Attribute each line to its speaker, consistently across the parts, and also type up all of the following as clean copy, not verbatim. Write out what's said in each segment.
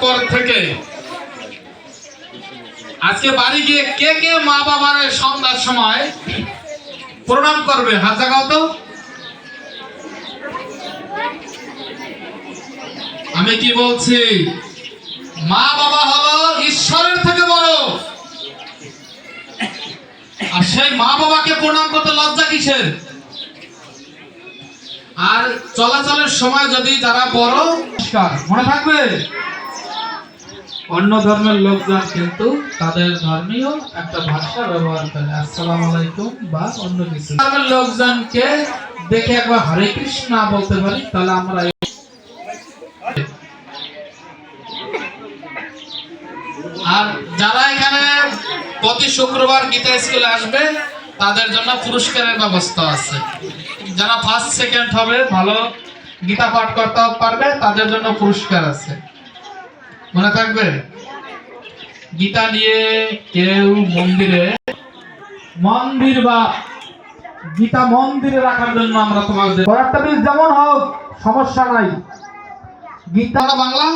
Speaker 1: পর থেকে আজকে বাড়ি গিয়ে কে কে মা বাবার সন্ধ্যার সময় প্রণাম করবে? হাত জাগাও তো। আমি কি বলছি, মা বাবা হলো ঈশ্বরের থেকে বড়, আর সেই মা বাবাকে প্রণাম করতে লজ্জা কিসের? আর চলাচলের সময় যদি যারা বড়, মনে থাকবে অন্য ধর্মের লোকজন কিন্তু তাদের ধর্মীয় একটা ভাষা ব্যবহার করে, আসসালামু আলাইকুম বা অন্য কিছু। ধর্মের লোকজনকে দেখে একবার হরে কৃষ্ণ বলতে পারি, তাহলে আমরা আর যারা এখানে প্রতি শুক্রবার গীতা স্কুলে আসবে তাদের জন্য পুরস্কারের ব্যবস্থা আছে। যারা ফার্স্ট সেকেন্ড হবে, ভালো গীতা পাঠ করতে পারবে, তাদের জন্য পুরস্কার আছে, মনে থাকবে। গীতা নিয়ে কেউ মন্দির বা গীতা মন্দিরে রাখার জন্য আমরা তোমাদের একটা বীজ যেমন হোক সমস্যা নাই। গীতা বাংলা,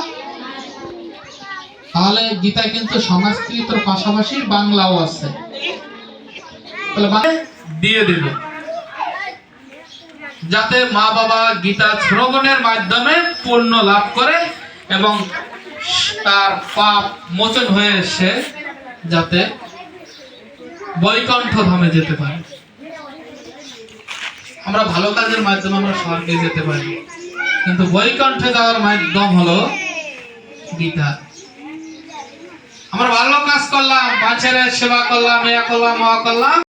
Speaker 1: তাহলে গীতায় কিন্তু সংস্কৃতের পাশাপাশি বাংলাও আছে, তাহলে দিয়ে দেব যাতে মা বাবা গীতা শ্রবণের মাধ্যমে পুণ্য লাভ করে এবং তার পাপ মোচন হয়ে এসে যাতে বৈকুণ্ঠ ধামে যেতে পারে। আমরা ভালো কাজের মাধ্যমে আমরা স্বর্গে যেতে পারি, কিন্তু বৈকুণ্ঠে যাওয়ার মাধ্যম হলো গীতা। আমরা ভালো কাজ করলাম, বাচ্চাদের সেবা করলাম, ইয়া করলাম, মা করলাম,